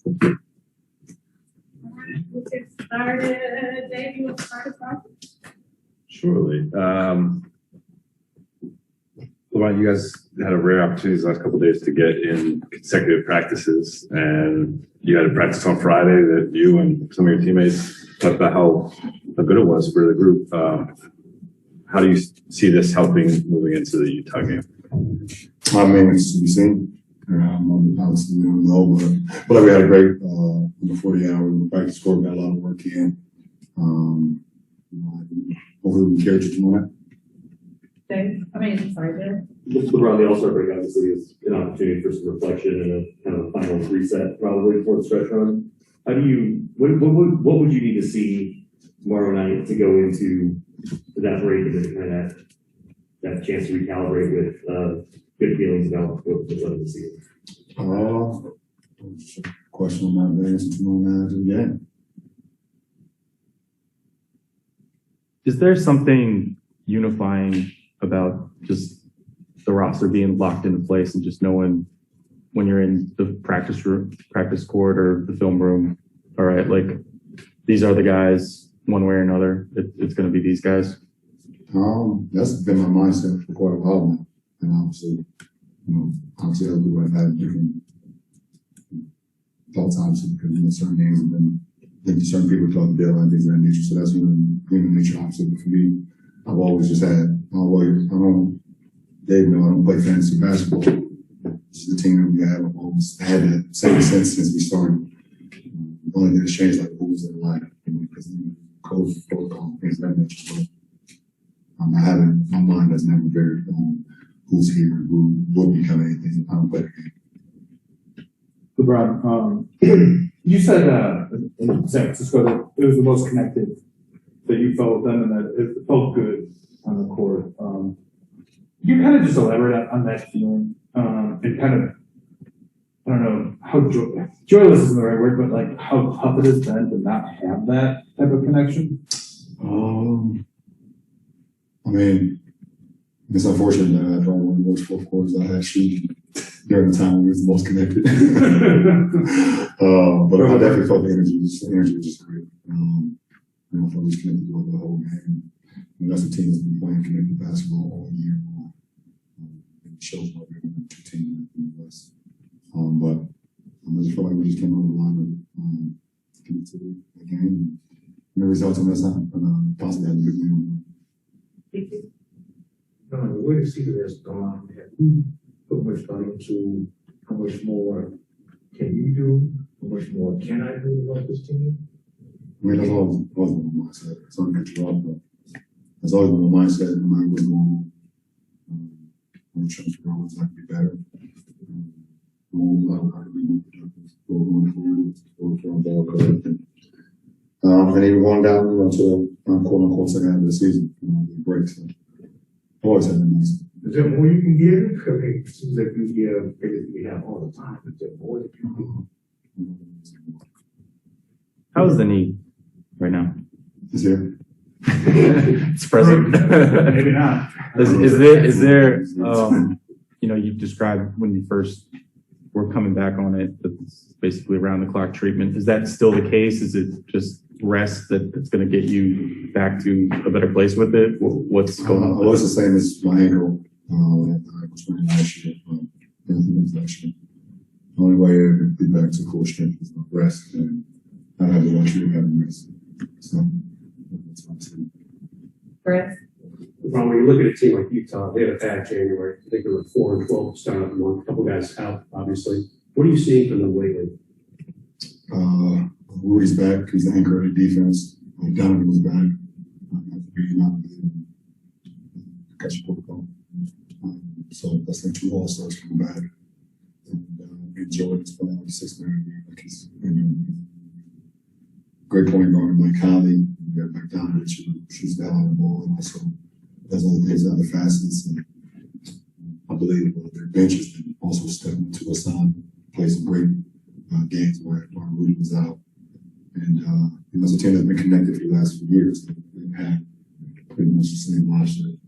right, we'll get started. Dave, you want to start us off? Surely. LeBron, you guys had a rare opportunity the last couple of days to get in consecutive practices, and you had a practice on Friday that you and some of your teammates talked about how good it was for the group. How do you see this helping moving into the Utah game? I mean, it's to be seen. Obviously, we don't know, but like we had a great 40 hours practice score. We got a lot of work in. Hopefully, we can carry you tomorrow. Dave, sorry, Dave. LeBron, the All-Star break obviously is an opportunity for some reflection and a kind of a final reset probably for the stretch run. How do you, what would you need to see tomorrow night to go into that break and then kind of that chance to recalibrate with good feelings about what the rest of the season? Question on my answer tomorrow night again. Is there something unifying about just the roster being locked into place and just knowing when you're in the practice court or the film room, all right, like these are the guys one way or another, it's going to be these guys? That's been my mindset for quite a while now. And obviously, everyone had different thoughts, obviously, because certain games have been, certain people talk about deadline, things of that nature. So that's human nature, obviously. But for me, I've always just had, Dave, I don't play fantasy basketball. This is the team that we have. I've always had that same sense since we started. The only thing that's changed, like, who was in the lineup, because coach, protocol, things of that nature. But my mind has never varied on who's here, who will become anything. I don't play the game. LeBron, you said in San Francisco that it was the most connected that you felt with them and that it felt good on the court. You kind of just elaborate on that feeling and kind of, I don't know how joyless isn't the right word, but like how tough it has been to not have that type of connection. I mean, it's unfortunate that after all those fourth quarters I had shooting during the time we was the most connected. But I definitely felt the energy. The energy was just great. I felt it was connected with the whole game. And that's a team that's been playing connected basketball all year long. It shows what we're doing to team in the West. But I just feel like we just came over the line to get to the game. And the results on that side, but possibly had a good game. Where do you see the rest gone? Have you put much thought into how much more can you do? How much more can I do about this team? I mean, that's always been my mindset. Sorry to cut you off, but that's always been my mindset. No matter what's going on, I'm trying to always like to be better. And even going down to quote unquote second half of the season, breaks. Always had that mindset. Is there more you can give? I mean, it seems like you give everything we have all the time. Is there more that you can give? How is the knee right now? Is here? It's present. Maybe not. Is there you described when you first were coming back on it, it's basically around the clock treatment. Is that still the case? Is it just rest that's going to get you back to a better place with it? What's going on? Well, it's the same as my ankle. I was playing last year. The only way to be back to full strength is rest, and I have the luxury of having rest. So that's what I'm saying. Chris? Well, when you look at a team like Utah, they had a bad January. I think they were 4-12 to start off the month. A couple guys out, obviously. What are you seeing from them lately? Rudy's back. He's the anchor of the defense. Donovan was back. Catch protocol. So that's like 2 All-Stars coming back. And Jordan's playing like 6 man. Like he's great point guard, Mike Conley. We got McDonald, she's down on the ball, and also does all the things other facets. And I believe their bench has been also stepping into a sign, play some great games where Rudy was out. And it's a team that's been connected for the last few years. They've had pretty much the same roster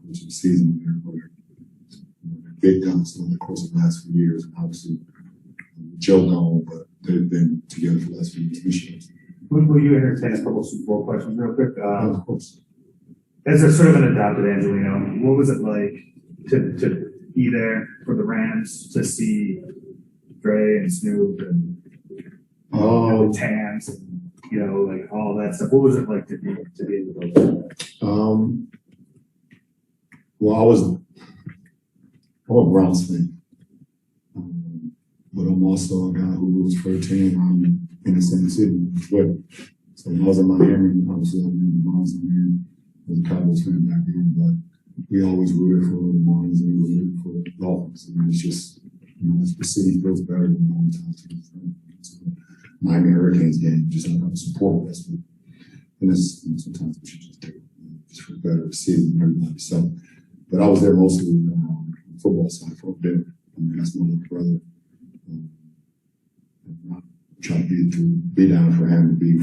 which is the season where big guns over the course of the last few years. And obviously, Joe gone, but they've been together for the last few years. Will you entertain a couple Super Bowl questions real quick? Of course. As a sort of an adopted Angelino, what was it like to be there for the Rams, to see Dre and Snoop and the Tams and, you know, like all that stuff? What was it like to be able to go there? Well, I'm a Browns fan. But I'm also a guy who roots for a team in the same city as well. So when I was in Miami, obviously I was in the Browns fan. I was a Cowboys fan back then, but we always rooted for the Marlins and we rooted for the Dolphins. I mean, it's just, you know, the city feels better than the hometown teams. So, Miami Hurricanes game, just like I'm support this. And it's, you know, sometimes we should just do it just for better city and everybody. So, but I was there mostly on the football side for a bit. I mean, that's my little brother. Try to be down for him, be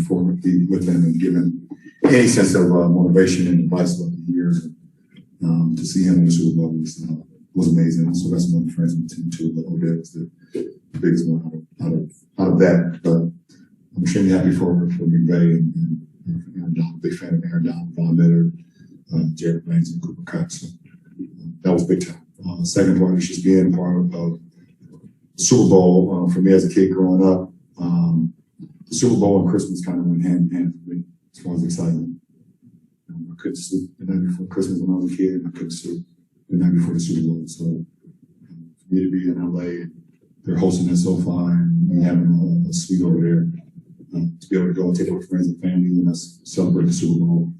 with him, and give him any sense of motivation and advice about the years. To see him in the Super Bowl was amazing. So that's one of the friends on the team too. But Odell was the biggest one out of that. But I'm extremely happy for McVay and I'm a big fan of Aaron Donald, Von Miller, Jared Banks, and Cooper Kupp. So that was big time. Second part is just being part of the Super Bowl. For me as a kid growing up, the Super Bowl and Christmas kind of went hand in hand for me as far as excitement. I couldn't sleep the night before Christmas when I was a kid, and I couldn't sleep the night before the Super Bowl. So for me to be in LA, they're hosting at SoFi and having a suite over there, to be able to go and take it with friends and family and us celebrate the Super Bowl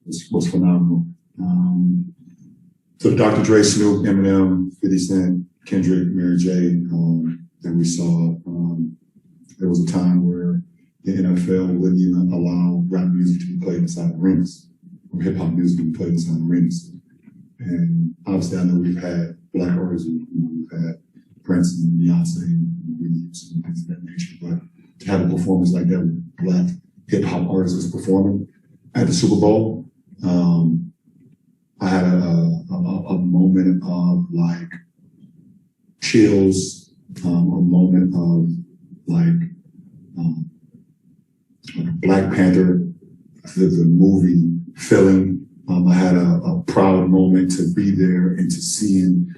was phenomenal. So Dr. Dre, Snoop, Eminem, 50 Cent, Kendrick, Mary J. That we saw. There was a time where the NFL wouldn't even allow rap music to be played inside arenas, or hip hop music to be played inside arenas. And obviously, I know we've had black artists, we've had Prince and Beyonce and things of that nature, but to have a performance like that with black hip hop artists performing at the Super Bowl, I had a moment of like chills, a moment of like Black Panther, the movie feeling. I had a proud moment to be there and to seeing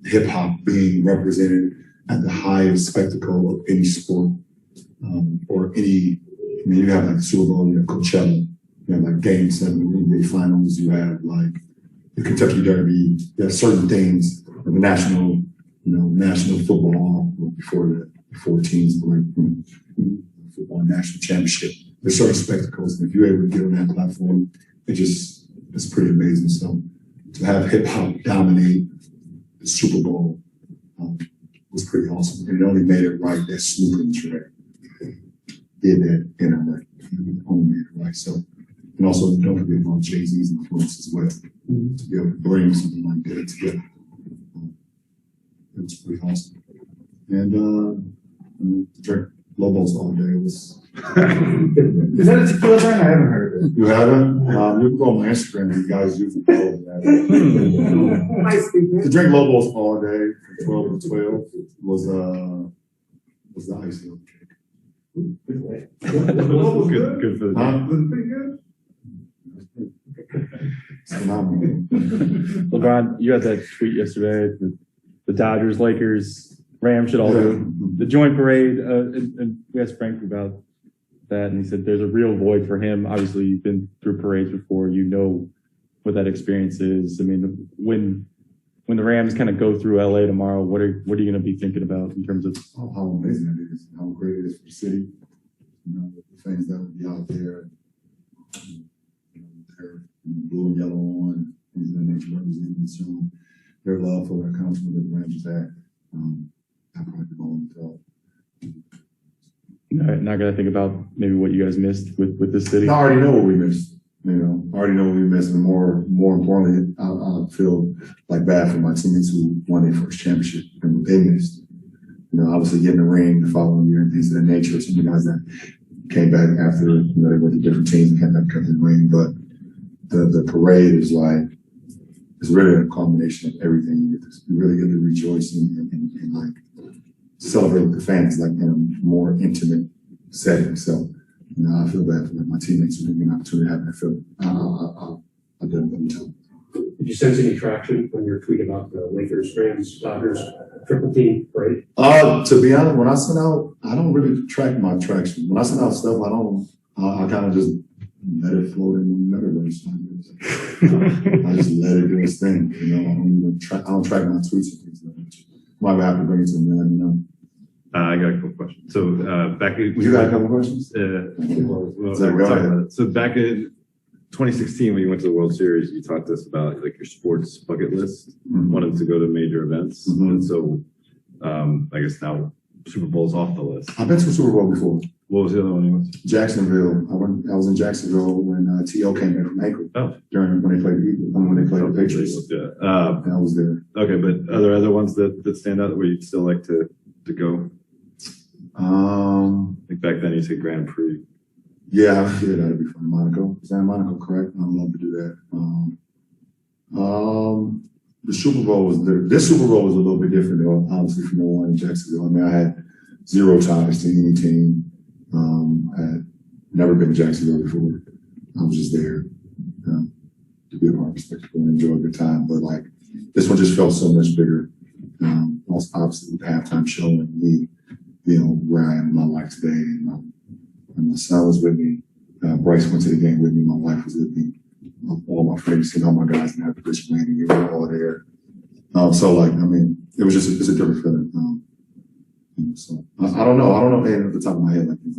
hip hop being represented at the highest spectacle of any sport, or any. I mean, you have like Super Bowl, you have Coachella, you have like Game 7, the NBA Finals, you have like the Kentucky Derby. You have certain things, the national football before teams were football national championship. There's certain spectacles, and if you're able to get on that platform, it's pretty amazing. So to have hip hop dominate the Super Bowl was pretty awesome, and it only made it right that Snoop and Dre did that in LA. It only made it right. So, and also don't forget about Jay-Z's influence as well, to be able to bring something like that together. It was pretty awesome. And drink Lobos all day. It was. Is that a tequila brand? I haven't heard of it. You haven't? You can go on my Instagram. You guys usually follow that. To drink Lobos all day from 12 to 12 was the icing cake. Good for the Was pretty good. It's phenomenal. LeBron, you had that tweet yesterday. The Dodgers, Lakers, Rams should all do the joint parade. And we asked Frank about that, and he said there's a real void for him. Obviously, you've been through parades before. You know what that experience is. I mean, when the Rams kind of go through LA tomorrow, what are you going to be thinking about in terms of how amazing it is, how great it is for the city? You know, the fans that will be out there, they're blue and yellow on, things of that nature representing some their love for their country that the Rams had. I probably going to not going to think about maybe what you guys missed with this city? I already know what we missed. You know, I already know what we missed, and more importantly, I feel like bad for my teammates who won their first championship and what they missed. You know, obviously getting the ring the following year and things of that nature. Some of the guys that came back after, you know, they went to different teams and came back to the ring, but the parade is like, it's really a combination of everything. You really get to rejoice and like celebrate with the fans, like in a more intimate setting. So, you know, I feel bad for like my teammates who didn't get an opportunity to have that feeling. I didn't tell them. Did you sense any traction when you were tweeting about the Lakers, Rams, Dodgers, triple team, right? To be honest, when I send out, I don't really track my traction. When I send out stuff, I kind of just let it float in the metaverse. I just let it do its thing. You know, I don't track my tweets and things like that. Might have to bring it to me. Let me know. I got a couple questions. So back in You got a couple questions? So back in 2016, when you went to the World Series, you talked to us about like your sports bucket list, wanting to go to major events, and so I guess now Super Bowl's off the list. I've been to a Super Bowl before. What was the other one you went to? Jacksonville. I was in Jacksonville when T.O. came back from ankle during when they played the Patriots. Yeah. And I was there. Okay, but are there other ones that stand out where you'd still like to go? Like back then you said Grand Prix. Yeah, that'd be fun. Monaco. Is that Monaco correct? I'd love to do that. The Super Bowl was this Super Bowl was a little bit different though, obviously from the one in Jacksonville. I mean, I had zero ties to any team. I had never been to Jacksonville before. I was just there to be a part of the spectacle and enjoy a good time. But like this one just felt so much bigger. Also, obviously with the halftime show and me, you know, where I am in my life today. And my son was with me. Bryce went to the game with me. My wife was with me. All my friends and all my guys in that position, man, they were all there. So like, I mean, it's a different feeling. So I don't know. I don't know off the top of my head like this.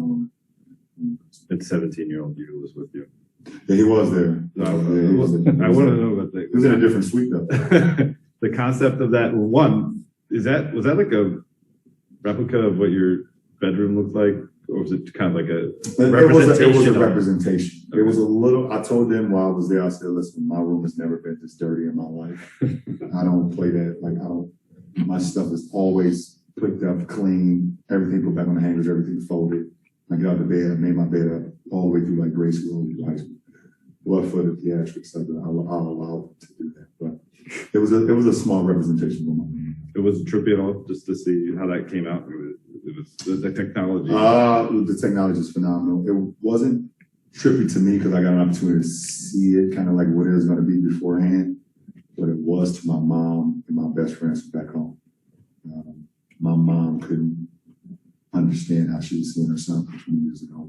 And 17-year-old you was with you. Yeah, he was there. I want to know about that. He was in a different suite though. The concept of that one was that like a replica of what your bedroom looked like, or was it kind of like a representation? It was a representation. It was a little. I told them while I was there, I said, "Listen, my room has never been this dirty in my life. I don't play that. Like I don't. My stuff is always picked up, clean. Everything put back on the hangers. Everything folded. I got out of bed. I made my bed up all the way through like grade school, high school. Well, for the theatrics stuff, I'll allow to do that. But it was a small representation of my room. It was trippy at all, just to see how that came out. It was the technology. The technology is phenomenal. It wasn't trippy to me because I got an opportunity to see it, kind of like what it was going to be beforehand. But it was to my mom and my best friends back home. My mom couldn't understand how she was seeing her son 20 years ago.